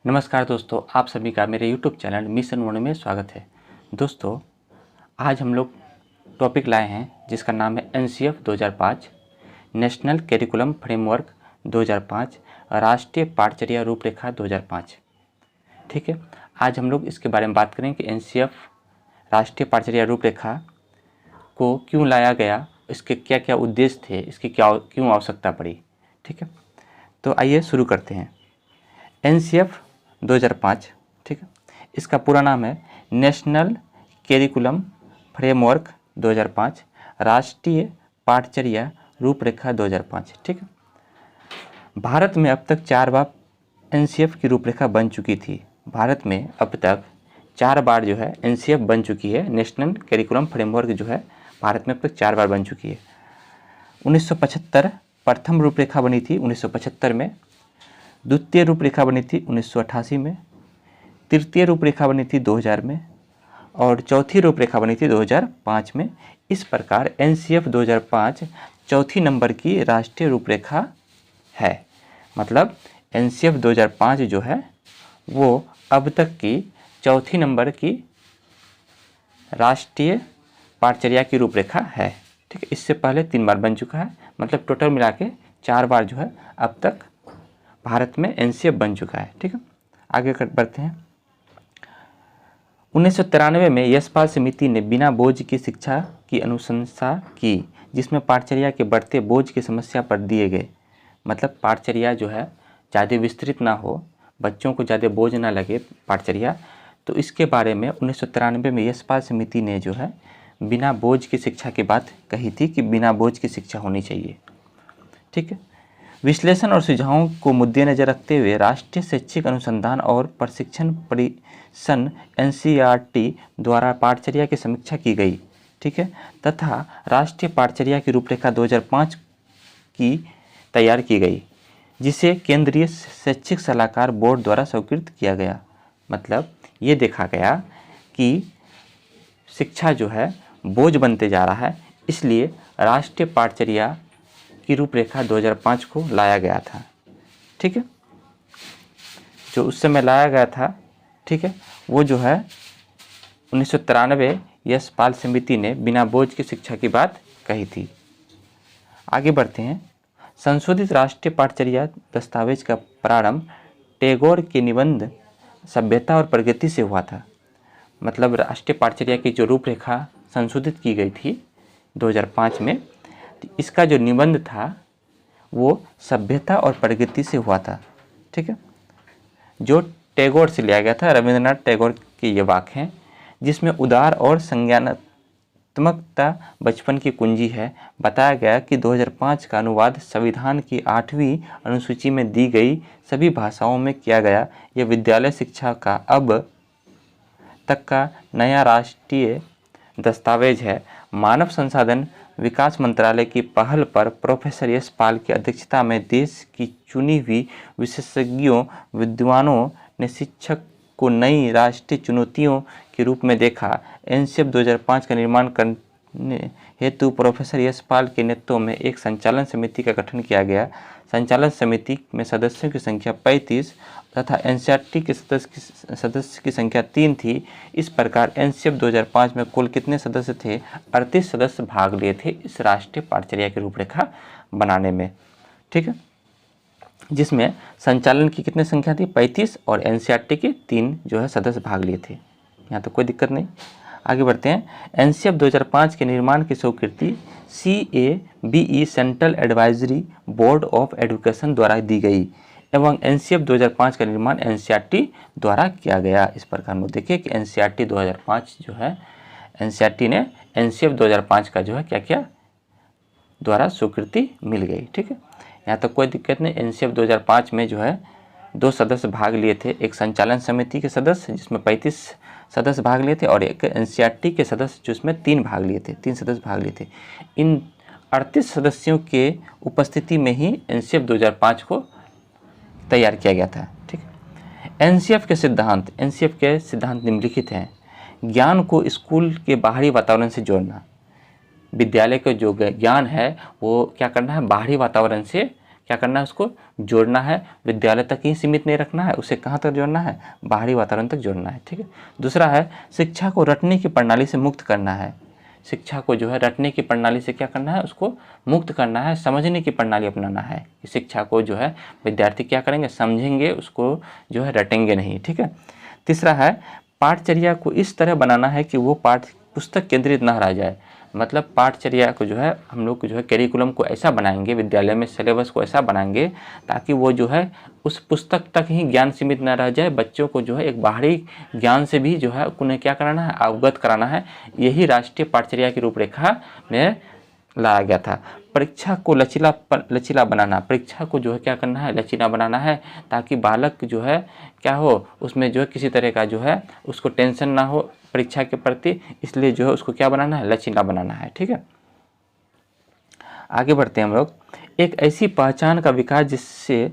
नमस्कार दोस्तों, आप सभी का मेरे YouTube चैनल मिशन मोड में स्वागत है। दोस्तों, आज हम लोग टॉपिक लाए हैं जिसका नाम है NCF 2005 नेशनल करिकुलम फ्रेमवर्क 2005 राष्ट्रीय पाठचर्या रूपरेखा 2005। ठीक है, आज हम लोग इसके बारे में बात करें कि NCF राष्ट्रीय पाठचर्या रूपरेखा को क्यों लाया गया, इसके क्या क्या उद्देश्य थे, इसकी क्यों आवश्यकता पड़ी। ठीक है, तो आइए शुरू करते हैं। NCF 2005, ठीक है, इसका पूरा नाम है नेशनल करिकुलम फ्रेमवर्क 2005 राष्ट्रीय पाठचर्या रूपरेखा 2005। ठीक है, भारत में अब तक 4 बार NCF की रूपरेखा बन चुकी थी। भारत में अब तक 4 बार जो है NCF बन चुकी है। नेशनल करिकुलम फ्रेमवर्क जो है भारत में अब तक 4 बार बन चुकी है। 1975 प्रथम रूपरेखा बनी थी 1975 में, द्वितीय रूपरेखा बनी थी 1988 में, तृतीय रूपरेखा बनी थी 2000 में और चौथी रूपरेखा बनी थी 2005 में। इस प्रकार NCF 2005 चौथी नंबर की राष्ट्रीय रूपरेखा है। मतलब NCF 2005 जो है वो अब तक की चौथी नंबर की राष्ट्रीय पाठचर्या की रूपरेखा है। ठीक है, इससे पहले 3 बार बन चुका है। मतलब टोटल मिला के 4 बार जो है अब तक भारत में NCF बन चुका है। ठीक है, आगे बढ़ते हैं। 1993 में यशपाल समिति ने बिना बोझ की शिक्षा की अनुशंसा की, जिसमें पाठचर्या के बढ़ते बोझ की समस्या पर दिए गए। मतलब पाठचर्या जो है ज़्यादा विस्तृत ना हो, बच्चों को ज़्यादा बोझ ना लगे पाठचर्या, तो इसके बारे में 1993 में यशपाल समिति ने जो है बिना बोझ की शिक्षा की बात कही थी कि बिना बोझ की शिक्षा होनी चाहिए। ठीक है, विश्लेषण और सुझावों को मद्देनजर रखते हुए राष्ट्रीय शैक्षिक अनुसंधान और प्रशिक्षण परिषद NCERT द्वारा पाठचर्या की समीक्षा की गई। ठीक है, तथा राष्ट्रीय पाठचर्या की रूपरेखा 2005 की तैयार की गई, जिसे केंद्रीय शैक्षिक सलाहकार बोर्ड द्वारा स्वीकृत किया गया। मतलब ये देखा गया कि शिक्षा जो है बोझ बनते जा रहा है, इसलिए राष्ट्रीय पाठचर्या की रूपरेखा 2005 को लाया गया था। ठीक है, जो उस समय लाया गया था, ठीक है, वो जो है 1993 यशपाल समिति ने बिना बोझ की शिक्षा की बात कही थी। आगे बढ़ते हैं। संशोधित राष्ट्रीय पाठचर्या दस्तावेज का प्रारंभ टैगोर के निबंध सभ्यता और प्रगति से हुआ था। मतलब राष्ट्रीय पाठचर्या की जो रूपरेखा संशोधित की गई थी 2005 में, इसका जो निबंध था वो सभ्यता और प्रगति से हुआ था। ठीक है, जो टैगोर से लिया गया था। रविंद्रनाथ टैगोर के ये वाक्य हैं, जिसमें उदार और संज्ञानात्मकता बचपन की कुंजी है। बताया गया कि 2005 का अनुवाद संविधान की 8वीं अनुसूची में दी गई सभी भाषाओं में किया गया। यह विद्यालय शिक्षा का अब तक का नया राष्ट्रीय दस्तावेज है। मानव संसाधन विकास मंत्रालय की पहल पर प्रोफेसर यशपाल की अध्यक्षता में देश की चुनी हुई विशेषज्ञों विद्वानों ने शिक्षक को नई राष्ट्रीय चुनौतियों के रूप में देखा। NCF 2005 का निर्माण करने हेतु प्रोफेसर यशपाल के नेतृत्व में एक संचालन समिति का गठन किया गया। संचालन समिति में सदस्यों की संख्या 35 तथा NCERT के सदस्य की संख्या 3 थी। इस प्रकार NCF 2005 में कुल कितने सदस्य थे? 38 सदस्य भाग लिए थे इस राष्ट्रीय पाठचर्या की रूपरेखा बनाने में। ठीक है, जिसमें संचालन की कितनी संख्या थी? 35 और NCERT के 3 जो है सदस्य भाग लिए थे। यहाँ तो कोई दिक्कत नहीं। आगे बढ़ते हैं। NCF 2005 के निर्माण की स्वीकृति CABE central advisory board of education द्वारा दी गई एवं NCF 2005 का निर्माण NCERT द्वारा किया गया। इस प्रकार में देखिए कि NCERT 2005 जो है NCERT ने NCF 2005 का जो है क्या किया द्वारा स्वीकृति मिल गई। ठीक है, यहाँ तक कोई दिक्कत नहीं। NCF 2005 में जो है 2 सदस्य भाग लिए थे, एक संचालन समिति के सदस्य जिसमें 35 सदस्य भाग लिए थे और एक NCERT के सदस्य जिसमें 3 भाग लिए थे, 3 सदस्य भाग लिए थे। इन 38 सदस्यों के उपस्थिति में ही NCF 2005 को तैयार किया गया था। ठीक है, NCF के सिद्धांत निम्नलिखित हैं। ज्ञान को स्कूल के बाहरी वातावरण से जोड़ना। विद्यालय का जो ज्ञान है वो क्या करना है? बाहरी वातावरण से क्या करना है, उसको जोड़ना है, विद्यालय तक ही सीमित नहीं रखना है, उसे कहाँ तक जोड़ना है, बाहरी वातावरण तक जोड़ना है। ठीक है। दूसरा है शिक्षा को रटने की प्रणाली से मुक्त करना है। शिक्षा को जो है रटने की प्रणाली से क्या करना है, उसको मुक्त करना है, समझने की प्रणाली अपनाना है। शिक्षा को जो है विद्यार्थी क्या करेंगे, समझेंगे, उसको जो है रटेंगे नहीं। ठीक है। तीसरा है पाठचर्या को इस तरह बनाना है कि वो पाठ्य पुस्तक केंद्रित न रह जाए। मतलब पाठचर्या को जो है हम लोग जो है करिकुलम को ऐसा बनाएंगे, विद्यालय में सिलेबस को ऐसा बनाएंगे ताकि वो जो है उस पुस्तक तक ही ज्ञान सीमित न रह जाए, बच्चों को जो है एक बाहरी ज्ञान से भी जो है उन्हें क्या कराना है, अवगत कराना है। यही राष्ट्रीय पाठचर्या की रूपरेखा में लाया गया था। परीक्षा को लचीला बनाना, परीक्षा को जो है क्या करना है, लचीला बनाना है, ताकि बालक जो है क्या हो, उसमें जो है किसी तरह का जो है उसको टेंशन ना हो परीक्षा के प्रति, इसलिए जो है उसको क्या बनाना है, लचीला बनाना है। ठीक है। आगे बढ़ते हैं हम लोग। एक ऐसी पहचान का विकास जिससे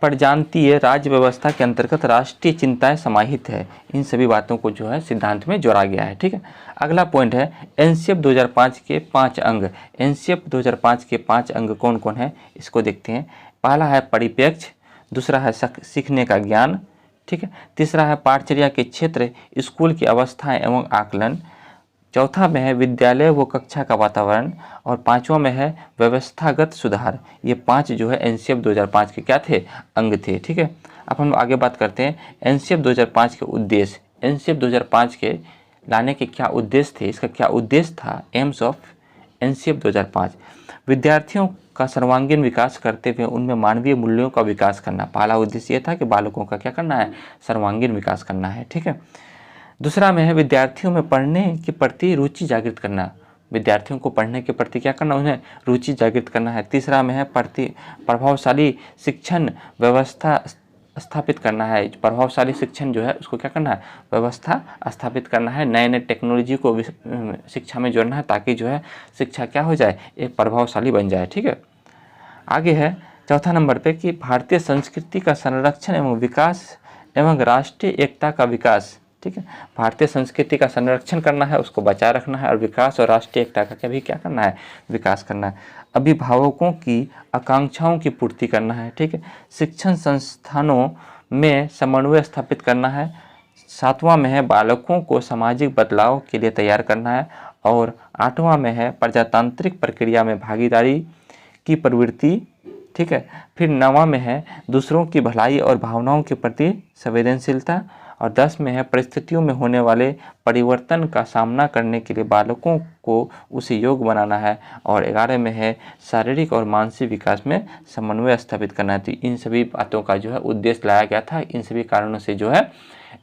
प्रजातीय राज्य व्यवस्था के अंतर्गत राष्ट्रीय चिंताएं समाहित है। इन सभी बातों को जो है सिद्धांत में जोड़ा गया है। ठीक है। अगला पॉइंट है एनसीएफ 2005 के 5 अंग। एनसीएफ 2005 के 5 अंग कौन कौन है, इसको देखते हैं। पहला है परिप्रेक्ष्य, दूसरा है सीखने का ज्ञान। ठीक है। तीसरा है पाठचर्या के क्षेत्र, स्कूल की अवस्थाएं एवं आकलन। चौथा में है विद्यालय व कक्षा का वातावरण, और पांचवा में है व्यवस्थागत सुधार। ये 5 जो है एनसीएफ 2005 के क्या थे, अंग थे। ठीक है। अब हम आगे बात करते हैं एनसीएफ 2005 के उद्देश्य। एनसीएफ 2005 के लाने के क्या उद्देश्य थे, इसका क्या उद्देश्य था। एम्स ऑफ एनसीएफ 2005, विद्यार्थियों का सर्वांगीण विकास करते हुए उनमें मानवीय मूल्यों का विकास करना। पहला उद्देश्य ये था कि बालकों का क्या करना है, सर्वांगीण विकास करना है। ठीक है। दूसरा में है विद्यार्थियों में पढ़ने के प्रति रुचि जागृत करना। विद्यार्थियों को पढ़ने के प्रति क्या करना, उन्हें रुचि जागृत करना है। तीसरा में है प्रभावशाली शिक्षण व्यवस्था स्थापित करना है। प्रभावशाली शिक्षण जो है उसको क्या करना है, व्यवस्था स्थापित करना है। नए नए टेक्नोलॉजी को शिक्षा में जोड़ना है ताकि जो है शिक्षा क्या हो जाए, एक प्रभावशाली बन जाए। ठीक है। आगे है चौथा नंबर पे कि भारतीय संस्कृति का संरक्षण एवं विकास एवं राष्ट्रीय एकता का विकास। ठीक है। भारतीय संस्कृति का संरक्षण करना है, उसको बचाए रखना है, और विकास और राष्ट्रीय एकता का भी क्या करना है, विकास करना है। अभिभावकों की आकांक्षाओं की पूर्ति करना है। ठीक है। शिक्षण संस्थानों में समन्वय स्थापित करना है। सातवां में है बालकों को सामाजिक बदलाव के लिए तैयार करना है। और आठवां में है प्रजातांत्रिक प्रक्रिया में भागीदारी की प्रवृत्ति। ठीक है। फिर नौवां में है दूसरों की भलाई और भावनाओं के प्रति संवेदनशीलता। और 10 में है परिस्थितियों में होने वाले परिवर्तन का सामना करने के लिए बालकों को उसे योग्य बनाना है। और 11 में है शारीरिक और मानसिक विकास में समन्वय स्थापित करना है। तो इन सभी बातों का जो है उद्देश्य लाया गया था। इन सभी कारणों से जो है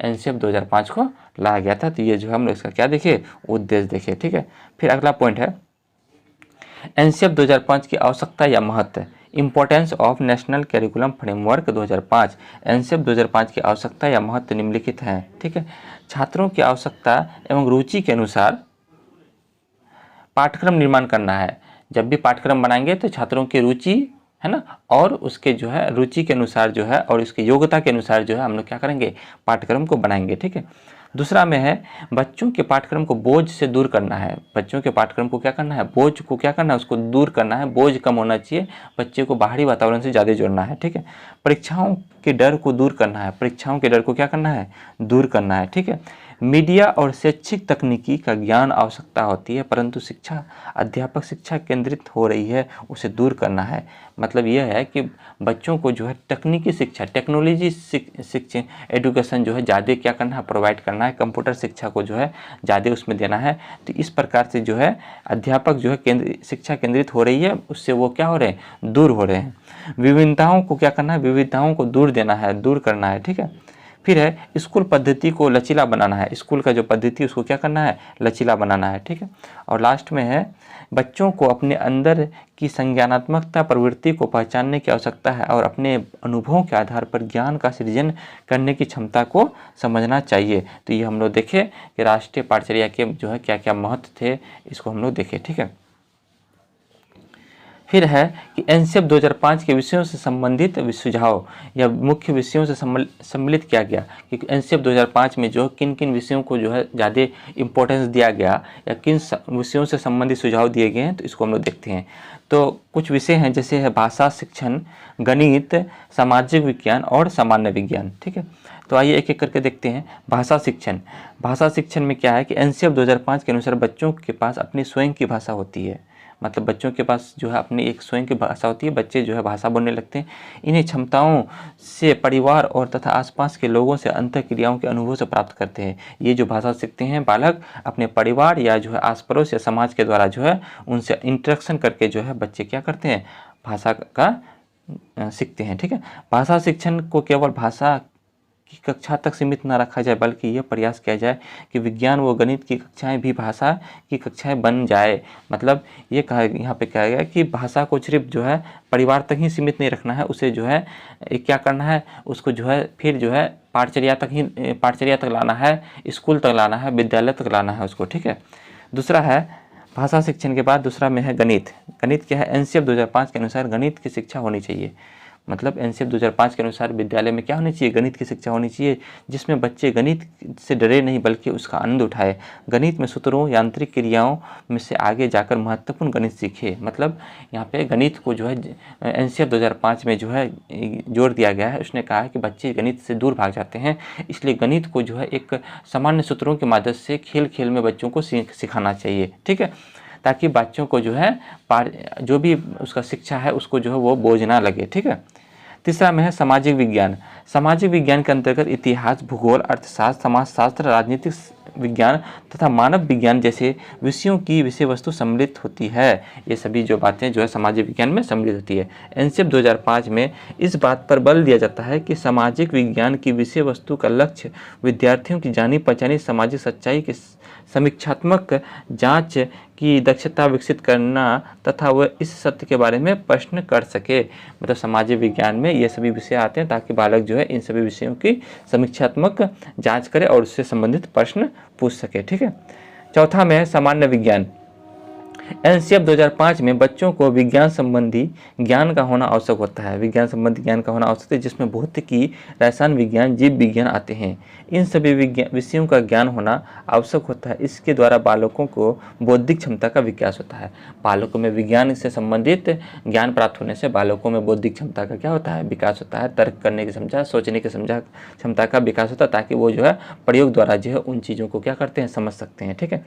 एनसीएफ 2005 को लाया गया था। तो ये जो है हम लोग इसका क्या देखे, उद्देश्य देखे। ठीक है। फिर अगला पॉइंट है एनसीएफ 2005 की आवश्यकता या महत्व। Importance of national curriculum framework 2005। NCF 2005 की आवश्यकता या महत्व निम्नलिखित हैं। ठीक है। छात्रों की आवश्यकता एवं रुचि के अनुसार पाठ्यक्रम निर्माण करना है। जब भी पाठ्यक्रम बनाएंगे तो छात्रों की रुचि है ना, और उसके जो है रुचि के अनुसार जो है और उसकी योग्यता के अनुसार जो है हम लोग क्या करेंगे, पाठ्यक्रम को बनाएंगे। ठीक है। दूसरा में है बच्चों के पाठ्यक्रम को बोझ से दूर करना है। बच्चों के पाठ्यक्रम को क्या करना है, बोझ को क्या करना है, उसको दूर करना है। बोझ कम होना चाहिए, बच्चे को बाहरी वातावरण से ज़्यादा जोड़ना है। ठीक है। परीक्षाओं के डर को दूर करना है। परीक्षाओं के डर को क्या करना है, दूर करना है। ठीक है। मीडिया और शैक्षिक तकनीकी का ज्ञान आवश्यकता होती है, परंतु शिक्षा अध्यापक शिक्षा केंद्रित हो रही है, उसे दूर करना है। मतलब यह है कि बच्चों को जो है तकनीकी शिक्षा, टेक्नोलॉजी शिक्षा एजुकेशन जो है ज़्यादा क्या करना है, प्रोवाइड करना है। कंप्यूटर शिक्षा को जो है ज़्यादा उसमें देना है। तो इस प्रकार से जो है अध्यापक जो है शिक्षा केंद्रित हो रही है, उससे वो क्या हो रहे हैं, दूर हो रहे हैं। विभिन्नताओं को क्या करना है, विविधताओं को दूर देना है, दूर करना है। ठीक है। फिर है स्कूल पद्धति को लचीला बनाना है। स्कूल का जो पद्धति उसको क्या करना है, लचीला बनाना है। ठीक है। और लास्ट में है बच्चों को अपने अंदर की संज्ञानात्मकता प्रवृत्ति को पहचानने की आवश्यकता है और अपने अनुभवों के आधार पर ज्ञान का सृजन करने की क्षमता को समझना चाहिए। तो ये हम लोग देखे कि राष्ट्रीय पाठचर्या के जो है क्या क्या महत्व थे, इसको हम लोग देखे। ठीक है। फिर है कि एनसीएफ 2005 के विषयों से संबंधित सुझाव या मुख्य विषयों से सम्मिलित किया गया कि एनसीएफ 2005 में जो किन किन विषयों को जो है ज़्यादा इम्पोर्टेंस दिया गया या किन विषयों से संबंधित सुझाव दिए गए हैं, तो इसको हम लोग देखते हैं। तो कुछ विषय हैं जैसे है भाषा शिक्षण, गणित, सामाजिक विज्ञान और सामान्य विज्ञान। ठीक है, तो आइए एक एक करके देखते हैं। भाषा शिक्षण, भाषा शिक्षण में क्या है कि एनसीएफ 2005 के अनुसार बच्चों के पास अपनी स्वयं की भाषा होती है, मतलब बच्चों के पास जो है अपनी एक स्वयं की भाषा होती है, बच्चे जो है भाषा बोलने लगते हैं। इन्हें क्षमताओं से परिवार और तथा आसपास के लोगों से अंतःक्रियाओं के अनुभव से प्राप्त करते हैं। ये जो भाषा सीखते हैं बालक अपने परिवार या जो है आस पड़ोस या समाज के द्वारा जो है उनसे इंटरेक्शन करके जो है बच्चे क्या करते हैं, भाषा का सीखते हैं। ठीक है, भाषा शिक्षण को केवल भाषा की कक्षा तक सीमित न रखा जाए, बल्कि यह प्रयास किया जाए कि विज्ञान व गणित की कक्षाएं भी भाषा की कक्षाएं बन जाए। मतलब ये कहा यहाँ पे कहा गया कि भाषा को सिर्फ जो है परिवार तक ही सीमित नहीं रखना है, उसे जो है क्या करना है, उसको जो है फिर जो है पाठचर्या तक लाना है, स्कूल तक लाना है, विद्यालय तक लाना है उसको। ठीक है, दूसरा है भाषा शिक्षण के बाद दूसरा में है गणित। गणित क्या है, एनसीएफ 2005 के अनुसार गणित की शिक्षा होनी चाहिए। मतलब एनसीएफ 2005 के अनुसार विद्यालय में क्या होनी चाहिए, गणित की शिक्षा होनी चाहिए, जिसमें बच्चे गणित से डरे नहीं बल्कि उसका आनंद उठाए। गणित में सूत्रों, यांत्रिक क्रियाओं में से आगे जाकर महत्वपूर्ण गणित सीखे। मतलब यहाँ पे गणित को जो है एनसीएफ 2005 में जो है जोर दिया गया है। उसने कहा है कि बच्चे गणित से दूर भाग जाते हैं, इसलिए गणित को जो है एक सामान्य सूत्रों की मदद से खेल खेल में बच्चों को सिखाना चाहिए। ठीक है, ताकि बच्चों को जो है जो भी उसका शिक्षा है उसको जो है वो बोझ ना लगे। ठीक है, तीसरा में है सामाजिक विज्ञान। सामाजिक विज्ञान के अंतर्गत इतिहास, भूगोल, अर्थशास्त्र, समाजशास्त्र, राजनीतिक विज्ञान तथा मानव विज्ञान जैसे विषयों की विषय वस्तु सम्मिलित होती है। ये सभी जो बातें जो है सामाजिक विज्ञान में सम्मिलित होती है। एनसीएफ 2005 में इस बात पर बल दिया जाता है कि सामाजिक विज्ञान की विषय वस्तु का लक्ष्य विद्यार्थियों की जानी पहचानी सामाजिक सच्चाई के समीक्षात्मक जांच की दक्षता विकसित करना तथा वह इस सत्य के बारे में प्रश्न कर सके। मतलब सामाजिक विज्ञान में ये सभी विषय आते हैं ताकि बालक जो है इन सभी विषयों की समीक्षात्मक जांच करे और उससे संबंधित प्रश्न पूछ सके। ठीक है, चौथा में है सामान्य विज्ञान। एनसीएफ 2005 में बच्चों को विज्ञान संबंधी ज्ञान का होना आवश्यक होता है। विज्ञान संबंधी ज्ञान का होना आवश्यक है, जिसमें भौतिकी, रसायन विज्ञान, जीव विज्ञान आते हैं। इन सभी विषयों का ज्ञान होना आवश्यक होता है। इसके द्वारा बालकों को बौद्धिक क्षमता का विकास होता है। बालकों में विज्ञान से संबंधित ज्ञान प्राप्त होने से बालकों में बौद्धिक क्षमता का क्या होता है, विकास होता है। तर्क करने की क्षमता, सोचने की क्षमता का विकास होता है, ताकि वो जो है प्रयोग द्वारा जो है उन चीज़ों को क्या करते हैं, समझ सकते हैं। ठीक है,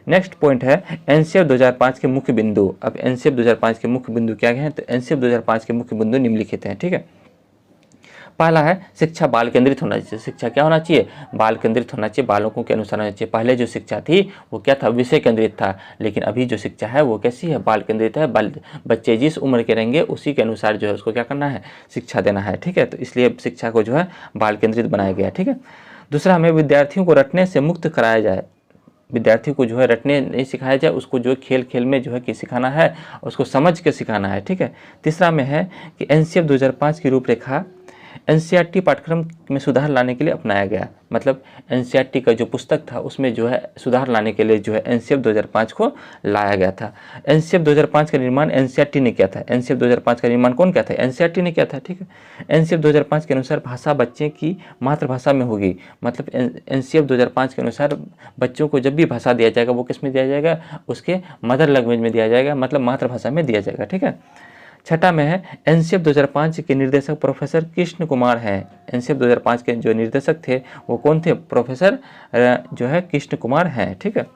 नेक्स्ट पॉइंट है एनसीएफ 2005 के मुख्य बिंदु। अब एनसीएफ 2005 के मुख्य बिंदु क्या हैं, तो एनसीएफ 2005 के मुख्य बिंदु निम्नलिखित हैं। ठीक है, पहला है शिक्षा बाल केंद्रित होना चाहिए। शिक्षा क्या होना चाहिए, बाल केंद्रित होना चाहिए, बालकों के अनुसार होना चाहिए। पहले जो शिक्षा थी वो क्या था, विषय केंद्रित था, लेकिन अभी जो शिक्षा है वो कैसी है, बाल केंद्रित है। बच्चे जिस उम्र के रहेंगे उसी के अनुसार जो है उसको क्या करना है, शिक्षा देना है। ठीक है, तो इसलिए शिक्षा को जो है बाल केंद्रित बनाया गया। ठीक है, दूसरा हमें विद्यार्थियों को रटने से मुक्त कराया जाए। विद्यार्थी को जो है रटने नहीं सिखाया जाए, उसको जो खेल खेल में जो है कि सिखाना है, उसको समझ के सिखाना है। ठीक है, तीसरा में है कि एनसीएफ 2005 की रूपरेखा एनसीईआरटी पाठ्यक्रम में सुधार लाने के लिए अपनाया गया। मतलब एनसीईआरटी का जो पुस्तक था उसमें जो है सुधार लाने के लिए जो है एनसीएफ 2005 को लाया गया था। एनसीएफ 2005 का निर्माण एनसीईआरटी ने किया था। एनसीएफ 2005 का निर्माण कौन किया था, एनसीईआरटी ने किया था। ठीक है, एनसीएफ 2005 के अनुसार भाषा बच्चे की मातृभाषा में होगी। मतलब एनसीएफ 2005 के अनुसार बच्चों को जब भी भाषा दिया जाएगा वो किस में दिया जाएगा, उसके मदर लैंग्वेज में दिया जाएगा, मतलब मातृभाषा में दिया जाएगा। ठीक है, छठा में है एनसीएफ 2005 के निर्देशक प्रोफेसर कृष्ण कुमार हैं। एनसीएफ 2005 के जो निर्देशक थे वो कौन थे, प्रोफेसर जो है कृष्ण कुमार हैं। ठीक है,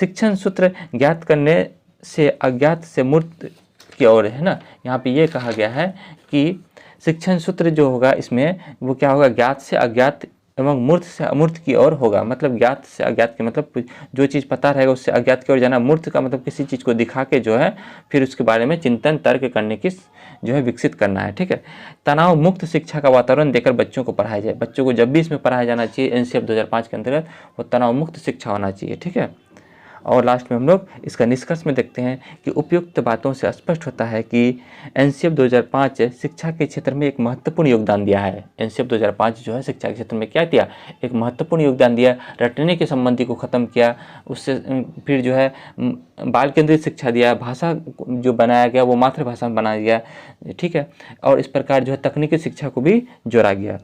शिक्षण सूत्र ज्ञात करने से अज्ञात से मूर्त की ओर है ना। यहाँ पे ये कहा गया है कि शिक्षण सूत्र जो होगा इसमें वो क्या होगा, ज्ञात से अज्ञात एवं मूर्त से अमूर्त की ओर होगा। मतलब ज्ञात से अज्ञात के मतलब जो चीज़ पता रहेगा उससे अज्ञात की ओर जाना। मूर्त का मतलब किसी चीज़ को दिखा के जो है फिर उसके बारे में चिंतन तर्क करने की जो है विकसित करना है। ठीक है, तनाव मुक्त शिक्षा का वातावरण देकर बच्चों को पढ़ाया जाए। बच्चों को जब भी इसमें पढ़ाया जाना चाहिए एनसीएफ 2005 के अंतर्गत वो तनाव मुक्त शिक्षा होना चाहिए। ठीक है, और लास्ट में हम लोग इसका निष्कर्ष में देखते हैं कि उपयुक्त बातों से स्पष्ट होता है कि एनसीएफ 2005 शिक्षा के क्षेत्र में एक महत्वपूर्ण योगदान दिया है। एनसीएफ 2005 जो है शिक्षा के क्षेत्र में क्या दिया, एक महत्वपूर्ण योगदान दिया। रटने के संबंधी को ख़त्म किया, उससे फिर जो है बाल केंद्रित शिक्षा दिया, भाषा जो बनाया गया वो मातृभाषा में बनाया गया, ठीक है। और इस प्रकार जो है तकनीकी शिक्षा को भी जोड़ा गया।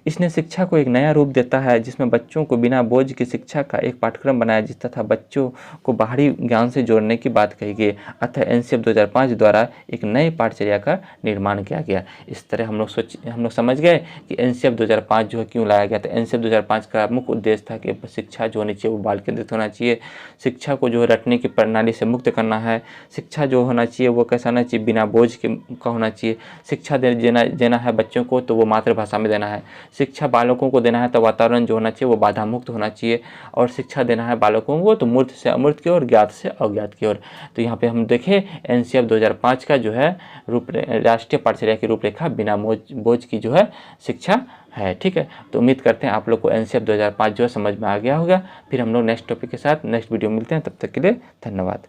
इसने शिक्षा को एक नया रूप देता है जिसमें बच्चों को बिना बोझ की शिक्षा का एक पाठ्यक्रम बनाया जिस तथा बच्चों को बाहरी ज्ञान से जोड़ने की बात कही गई। अतः एनसीएफ 2005 द्वारा एक नए पाठचर्या का निर्माण किया गया। इस तरह हम लोग समझ गए कि एनसीएफ 2005 जो है क्यों लाया गया था। एनसीएफ 2005 का मुख्य उद्देश्य था कि शिक्षा जो होनी चाहिए वो बाल केंद्रित होना चाहिए, शिक्षा को जो है रटने की प्रणाली से मुक्त करना है, शिक्षा जो होना चाहिए वो कैसा होना चाहिए, बिना बोझ के का होना चाहिए। शिक्षा देना है बच्चों को तो वो मातृभाषा में देना है, शिक्षा बालकों को देना है तो वातावरण जो होना चाहिए वो बाधा मुक्त होना चाहिए, और शिक्षा देना है बालकों को तो मूर्त से अमूर्त की ओर, ज्ञात से अज्ञात की ओर। तो यहाँ पे हम देखें एनसीएफ 2005 का जो है राष्ट्रीय पाठचर्या की रूपरेखा बिना बोझ की जो है शिक्षा है, ठीक है। तो उम्मीद करते हैं आप लोग को एनसीएफ 2005 जो है समझ में आ गया होगा। फिर हम लोग नेक्स्ट टॉपिक के साथ नेक्स्ट वीडियो मिलते हैं, तब तक के लिए धन्यवाद।